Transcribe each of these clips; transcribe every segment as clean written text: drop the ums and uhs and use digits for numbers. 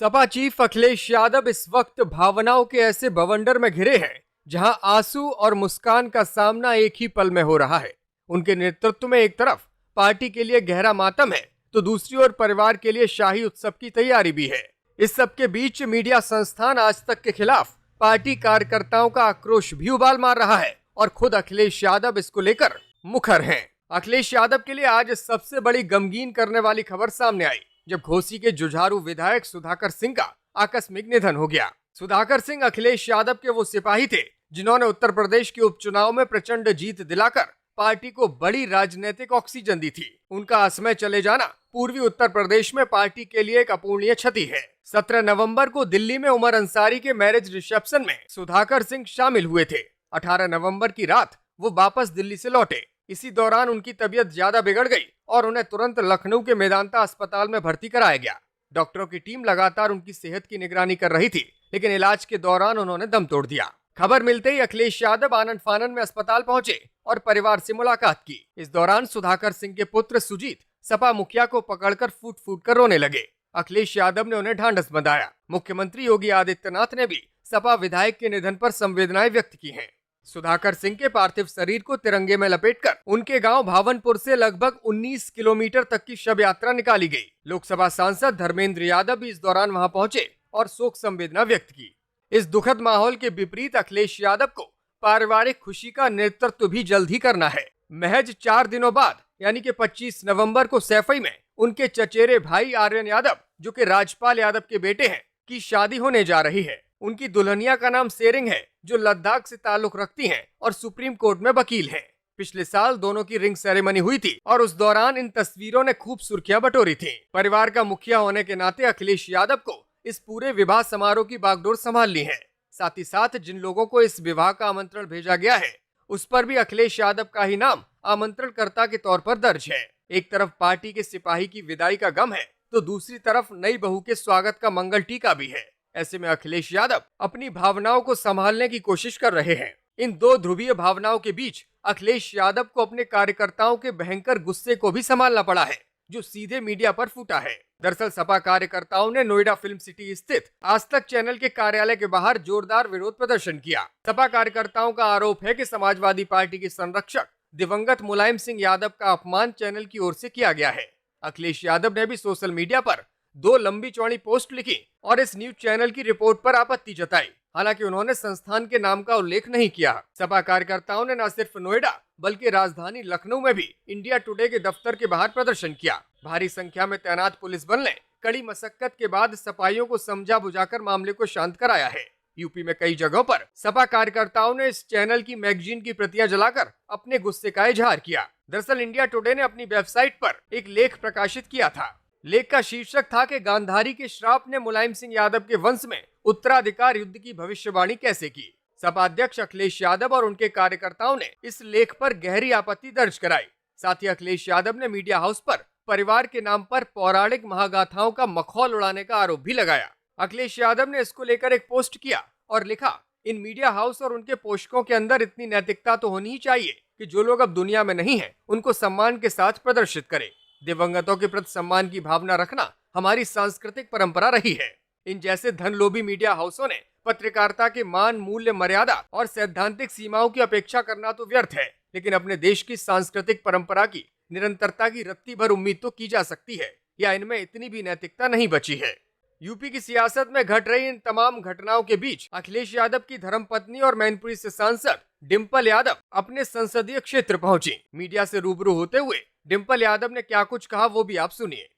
Sapa chief Akhilesh Yadav इस वक्त भावनाओं के ऐसे बवंडर में घिरे हैं जहां आंसू और मुस्कान का सामना एक ही पल में हो रहा है। उनके नेतृत्व में एक तरफ पार्टी के लिए गहरा मातम है तो दूसरी ओर परिवार के लिए शाही उत्सव की तैयारी भी है। इस सब के बीच मीडिया संस्थान आज तक के खिलाफ पार्टी कार्यकर्ताओं का आक्रोश भी उबाल मार रहा है और खुद अखिलेश यादव इसको लेकर मुखर हैं। अखिलेश यादव के लिए आज सबसे बड़ी गमगीन करने वाली खबर सामने आई जब घोसी के जुझारू विधायक सुधाकर सिंह का आकस्मिक निधन हो गया। सुधाकर सिंह अखिलेश यादव के वो सिपाही थे जिन्होंने उत्तर प्रदेश के उपचुनाव में प्रचंड जीत दिलाकर पार्टी को बड़ी राजनीतिक ऑक्सीजन दी थी। उनका असमय चले जाना पूर्वी उत्तर प्रदेश में पार्टी के लिए एक अपूरणीय क्षति है। 17 नवंबर को दिल्ली में उमर अंसारी के मैरिज रिसेप्शन में सुधाकर सिंह शामिल हुए थे। 18 नवंबर की रात वो वापस दिल्ली से लौटे। इसी दौरान उनकी तबीयत ज्यादा बिगड़ गई और उन्हें तुरंत लखनऊ के मेदांता अस्पताल में भर्ती कराया गया। डॉक्टरों की टीम लगातार उनकी सेहत की निगरानी कर रही थी, लेकिन इलाज के दौरान उन्होंने दम तोड़ दिया। खबर मिलते ही अखिलेश यादव आनंद फानन में अस्पताल पहुंचे और परिवार से मुलाकात की। इस दौरान सुधाकर सिंह के पुत्र सुजीत सपा मुखिया को पकड़कर फूट फूट कर रोने लगे। अखिलेश यादव ने उन्हें ढांढस बंधाया। मुख्यमंत्री योगी आदित्यनाथ ने भी सपा विधायक के निधन पर संवेदनाएं व्यक्त की हैं। सुधाकर सिंह के पार्थिव शरीर को तिरंगे में लपेटकर उनके गांव भावनपुर से लगभग 19 किलोमीटर तक की शव यात्रा निकाली गई। लोकसभा सांसद धर्मेंद्र यादव भी इस दौरान वहां पहुंचे और शोक संवेदना व्यक्त की। इस दुखद माहौल के विपरीत अखिलेश यादव को पारिवारिक खुशी का नेतृत्व भी जल्द ही करना है। महज 4 दिनों बाद यानी कि 25 नवंबर को सैफई में उनके चचेरे भाई आर्यन यादव, जो कि राजपाल यादव के बेटे हैं, की शादी होने जा रही है। उनकी दुल्हनिया का नाम सेरिंग है, जो लद्दाख से ताल्लुक रखती हैं और सुप्रीम कोर्ट में वकील हैं। पिछले साल दोनों की रिंग सेरेमनी हुई थी और उस दौरान इन तस्वीरों ने खूब सुर्खियां बटोरी थी। परिवार का मुखिया होने के नाते अखिलेश यादव को इस पूरे विवाह समारोह की बागडोर संभालनी है। साथ ही साथ जिन लोगों को इस विवाह का आमंत्रण भेजा गया है उस पर भी अखिलेश यादव का ही नाम आमंत्रणकर्ता के तौर पर दर्ज है। एक तरफ पार्टी के सिपाही की विदाई का गम है तो दूसरी तरफ नई बहू के स्वागत का मंगल टीका भी है। ऐसे में अखिलेश यादव अपनी भावनाओं को संभालने की कोशिश कर रहे हैं। इन दो ध्रुवीय भावनाओं के बीच अखिलेश यादव को अपने कार्यकर्ताओं के भयंकर गुस्से को भी संभालना पड़ा है, जो सीधे मीडिया पर फूटा है। दरअसल सपा कार्यकर्ताओं ने नोएडा फिल्म सिटी स्थित आज तक चैनल के कार्यालय के बाहर जोरदार विरोध प्रदर्शन किया। सपा कार्यकर्ताओं का आरोप है कि समाजवादी पार्टी के संरक्षक दिवंगत मुलायम सिंह यादव का अपमान चैनल की ओर से किया गया है। अखिलेश यादव ने भी सोशल मीडिया पर 2 लंबी चौड़ी पोस्ट लिखी और इस न्यूज चैनल की रिपोर्ट पर आपत्ति जताई। हालांकि उन्होंने संस्थान के नाम का उल्लेख नहीं किया। सपा कार्यकर्ताओं ने न सिर्फ नोएडा बल्कि राजधानी लखनऊ में भी इंडिया टुडे के दफ्तर के बाहर प्रदर्शन किया। भारी संख्या में तैनात पुलिस बल ने कड़ी मशक्कत के बाद सपाइयों को समझा बुझाकर मामले को शांत कराया है। यूपी में कई जगहों पर सपा कार्यकर्ताओं ने इस चैनल की मैगजीन की प्रतियां जलाकर अपने गुस्से का इजहार किया। दरअसल इंडिया टुडे ने अपनी वेबसाइट पर एक लेख प्रकाशित किया था। लेख का शीर्षक था कि गांधारी के श्राप ने मुलायम सिंह यादव के वंश में उत्तराधिकार युद्ध की भविष्यवाणी कैसे की। सपा अध्यक्ष अखिलेश यादव और उनके कार्यकर्ताओं ने इस लेख पर गहरी आपत्ति दर्ज कराई। साथ ही अखिलेश यादव ने मीडिया हाउस पर परिवार के नाम पर पौराणिक महागाथाओं का मखौल उड़ाने का आरोप भी लगाया। अखिलेश यादव ने इसको लेकर एक पोस्ट किया और लिखा, इन मीडिया हाउस और उनके पोषकों के अंदर इतनी नैतिकता तो होनी ही चाहिए कि जो लोग अब दुनिया में नहीं है उनको सम्मान के साथ प्रदर्शित करें। दिवंगतों के प्रति सम्मान की भावना रखना हमारी सांस्कृतिक परंपरा रही है। इन जैसे धनलोभी मीडिया हाउसों ने पत्रकारिता के मान, मूल्य, मर्यादा और सैद्धांतिक सीमाओं की अपेक्षा करना तो व्यर्थ है, लेकिन अपने देश की सांस्कृतिक परंपरा की निरंतरता की रत्ती भर उम्मीद तो की जा सकती है, या इनमें इतनी भी नैतिकता नहीं बची है। यूपी की सियासत में घट रही इन तमाम घटनाओं के बीच अखिलेश यादव की धर्मपत्नी और मैनपुरी से सांसद डिंपल यादव अपने संसदीय क्षेत्र पहुंची। मीडिया से रूबरू होते हुए डिंपल यादव ने क्या कुछ कहा वो भी आप सुनिए।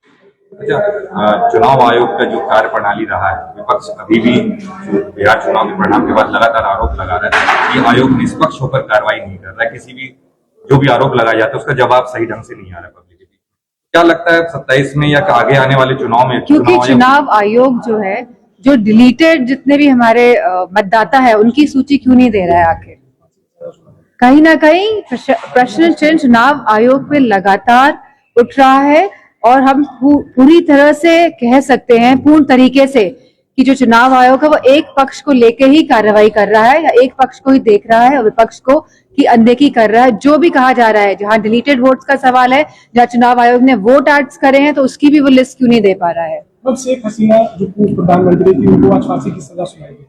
चुनाव आयोग का जो कार्य प्रणाली रहा है, विपक्ष अभी भी बिहार चुनाव के परिणाम के बाद लगातार आरोप लगा रहा है कि आयोग निष्पक्ष होकर कार्रवाई नहीं कर रहा है। किसी भी जो भी आरोप लगाया जाता है उसका जवाब सही ढंग से नहीं आ रहा पब्लिक के बीच। क्या लगता है 27 में या आगे आने वाले चुनाव में, क्योंकि चुनाव आयोग जो है, जो डिलीटेड जितने भी हमारे मतदाता है उनकी सूची क्यों नहीं दे रहा है? आखिर कहीं ना कहीं प्रश्न चिन्ह चुनाव आयोग पे लगातार उठ रहा है और हम पूरी तरह से कह सकते हैं, पूर्ण तरीके से, कि जो चुनाव आयोग है वो एक पक्ष को लेके ही कार्रवाई कर रहा है या एक पक्ष को ही देख रहा है और विपक्ष को की अनदेखी कर रहा है। जो भी कहा जा रहा है, जहां डिलीटेड वोट्स का सवाल है, जहां चुनाव आयोग ने वोट एड्स करे हैं तो उसकी भी वो लिस्ट क्यों नहीं दे पा रहा है? तब शेख हसीना जो पूर्व प्रधानमंत्री थी उनको आज फांसी की सजा सुनाई गई।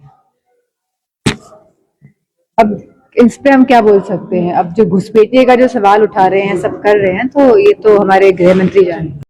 अब इस पे हम क्या बोल सकते हैं? अब जो घुसपैठिए का जो सवाल उठा रहे हैं, सब कर रहे हैं, तो ये तो हमारे गृह मंत्री जाने।